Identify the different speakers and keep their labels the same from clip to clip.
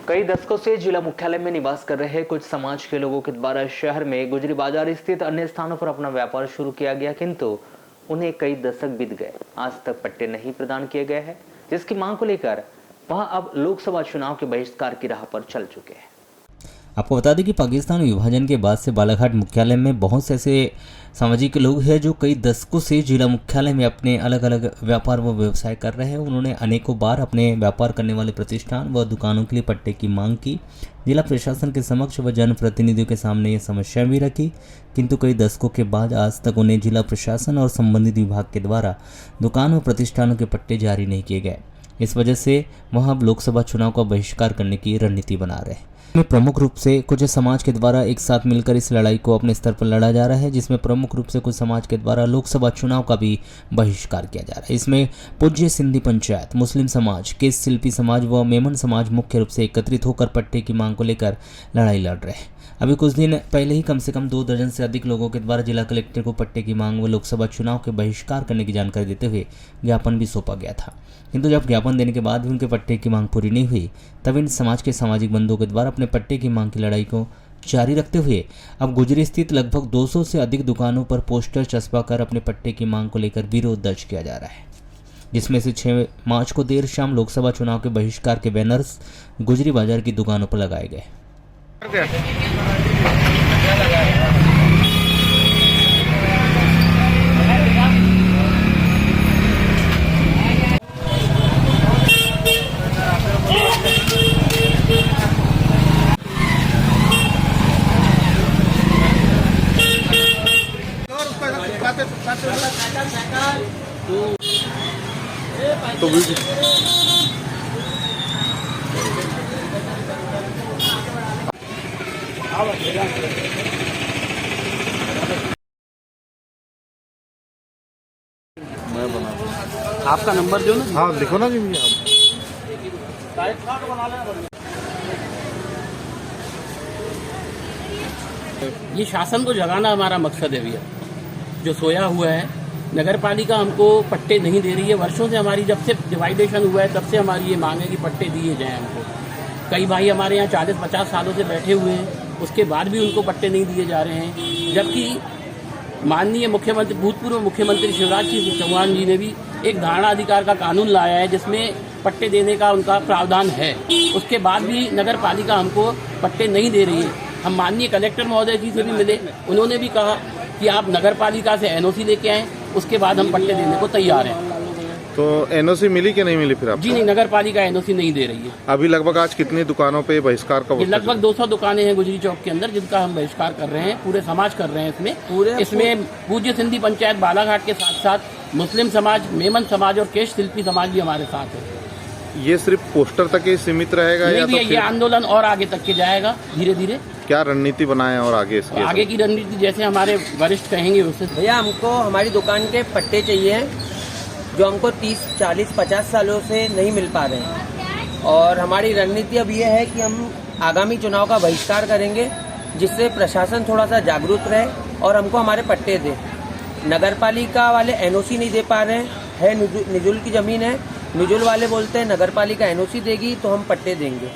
Speaker 1: कई दशकों से जिला मुख्यालय में निवास कर रहे कुछ समाज के लोगों के द्वारा शहर में गुजरी बाजार स्थित अन्य स्थानों पर अपना व्यापार शुरू किया गया, किंतु उन्हें कई दशक बीत गए, आज तक पट्टे नहीं प्रदान किए गए हैं, जिसकी मांग को लेकर वह अब लोकसभा चुनाव के बहिष्कार की राह पर चल चुके हैं।
Speaker 2: आपको बता दें कि पाकिस्तान विभाजन के बाद से बालाघाट मुख्यालय में बहुत से ऐसे सामाजिक लोग हैं जो कई दशकों से जिला मुख्यालय में अपने अलग अलग व्यापार व व्यवसाय कर रहे हैं। उन्होंने अनेकों बार अपने व्यापार करने वाले प्रतिष्ठान व दुकानों के लिए पट्टे की मांग की, जिला प्रशासन के समक्ष व जनप्रतिनिधियों के सामने ये समस्या भी रखी, किंतु कई दशकों के बाद आज तक उन्हें जिला प्रशासन और संबंधित विभाग के द्वारा दुकान व प्रतिष्ठानों के पट्टे जारी नहीं किए गए। इस वजह से वह अब लोकसभा चुनाव का बहिष्कार करने की रणनीति बना रहे हैं। में प्रमुख रूप से कुछ समाज के द्वारा एक साथ मिलकर इस लड़ाई को अपने स्तर पर लड़ा जा रहा है, जिसमें प्रमुख रूप से कुछ समाज के द्वारा लोकसभा चुनाव का भी बहिष्कार किया जा रहा है। इसमें पूज्य सिंधी पंचायत, मुस्लिम समाज, केस शिल्पी समाज व मेमन समाज मुख्य रूप से एकत्रित होकर पट्टे की मांग को लेकर लड़ाई लड़ रहे हैं। अभी कुछ दिन पहले ही कम से कम 2 दर्जन से अधिक लोगों के द्वारा जिला कलेक्टर को पट्टे की मांग व लोकसभा चुनाव के बहिष्कार करने की जानकारी देते हुए ज्ञापन भी सौंपा गया था, किंतु जब ज्ञापन देने के बाद भी उनके पट्टे की मांग पूरी नहीं हुई, तब इन समाज के सामाजिक बंधुओं के द्वारा अपने पट्टे की मांग की लड़ाई को जारी रखते हुए अब गुजरी स्थित लगभग 200 से अधिक दुकानों पर पोस्टर चस्पा कर अपने पट्टे की मांग को लेकर विरोध दर्ज किया जा रहा है, जिसमें से 6 मार्च को देर शाम लोकसभा चुनाव के बहिष्कार के बैनर्स गुजरी बाजार की दुकानों पर लगाए गए।
Speaker 3: तो मैं बना
Speaker 4: आपका नंबर जो ना,
Speaker 3: हाँ लिखो ना जी भैया।
Speaker 4: ये शासन को जगाना हमारा मकसद है भैया। जो सोया हुआ है, नगर पालिका हमको पट्टे नहीं दे रही है। वर्षों से हमारी, जब से डिवाइडेशन हुआ है तब से हमारी ये मांग है कि पट्टे दिए जाएं हमको। कई भाई हमारे यहाँ 40-50 सालों से बैठे हुए हैं, उसके बाद भी उनको पट्टे नहीं दिए जा रहे हैं, जबकि माननीय मुख्यमंत्री, भूतपूर्व मुख्यमंत्री शिवराज सिंह चौहान जी ने भी एक धारणा अधिकार का कानून लाया है जिसमें पट्टे देने का उनका प्रावधान है। उसके बाद भी नगर पालिका हमको पट्टे नहीं दे रही है। हम माननीय कलेक्टर महोदय जी से भी मिले, उन्होंने भी कहा कि आप नगर पालिका से एनओसी लेके आएँ, उसके बाद हम पट्टे देने को तैयार हैं।
Speaker 3: तो एनओसी मिली कि नहीं मिली फिर आप?
Speaker 4: जी नहीं, नगर पालिका एनओसी नहीं दे रही है।
Speaker 3: अभी लगभग आज कितनी दुकानों पे बहिष्कार का?
Speaker 4: लगभग 200 दुकानें हैं गुजरी चौक के अंदर, जिनका हम बहिष्कार कर रहे हैं। पूरे समाज कर रहे हैं इसमें पूज्य सिंधी पंचायत बालाघाट के साथ साथ मुस्लिम समाज, मेमन समाज और केश शिल्पी समाज भी हमारे साथ है।
Speaker 3: ये सिर्फ पोस्टर तक ही सीमित रहेगा या तो
Speaker 4: ये आंदोलन और आगे तक के जाएगा धीरे धीरे?
Speaker 3: क्या रणनीति बनाए और आगे इसकी?
Speaker 4: आगे की रणनीति जैसे हमारे वरिष्ठ कहेंगे उससे।
Speaker 5: भैया हमको हमारी दुकान के पट्टे चाहिए जो हमको 30, 40, 50 सालों से नहीं मिल पा रहे हैं, और हमारी रणनीति अब ये है कि हम आगामी चुनाव का बहिष्कार करेंगे, जिससे प्रशासन थोड़ा सा जागरूक रहे और हमको हमारे पट्टे दे। नगर पालिका वाले एनओसी नहीं दे पा रहे हैं, निजुल की जमीन है, निजुल वाले बोलते हैं नगर पालिका एनओसी देगी तो हम पट्टे देंगे।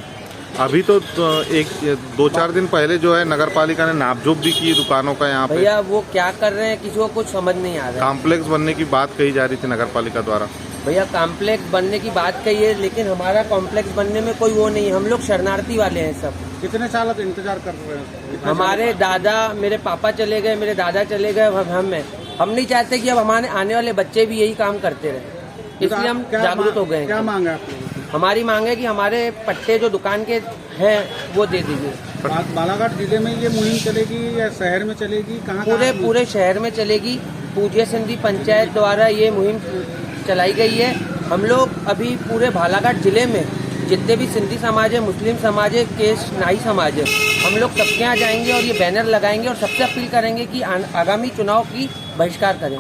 Speaker 3: अभी तो 2-4 दिन पहले जो है नगर पालिका ने नापजोक भी की दुकानों का यहाँ पे।
Speaker 5: भैया वो क्या कर रहे हैं किसी को कुछ समझ नहीं आ रहा है।
Speaker 3: कॉम्प्लेक्स बनने की बात कही जा रही थी नगर पालिका द्वारा।
Speaker 5: भैया कॉम्प्लेक्स बनने की बात कही है, लेकिन हमारा कॉम्प्लेक्स बनने में कोई वो नहीं है। हम लोग शरणार्थी वाले हैं सब।
Speaker 4: कितने साल से इंतजार कर रहे हैं?
Speaker 5: हमारे दादा, मेरे पापा चले गए, मेरे दादा चले गए, हम नहीं चाहते कि अब हमारे आने वाले बच्चे भी यही काम करते रहे, इसलिए हम जागरूक हो गए।
Speaker 4: क्या मांग है आपकी?
Speaker 5: हमारी मांग है कि हमारे पट्टे जो दुकान के हैं वो दे दीजिए।
Speaker 4: बालाघाट जिले में ये मुहिम चलेगी या शहर में चलेगी? कहाँ?
Speaker 5: पूरे शहर में चलेगी। पूज्य सिंधी पंचायत द्वारा ये मुहिम चलाई गई है। हम लोग अभी पूरे बालाघाट जिले में जितने भी सिंधी समाज है, मुस्लिम समाज है, केस नाई समाज है, हम लोग सबके यहाँ जाएंगे और ये बैनर लगाएंगे और सबसे अपील करेंगे कि आगामी चुनाव की बहिष्कार करें।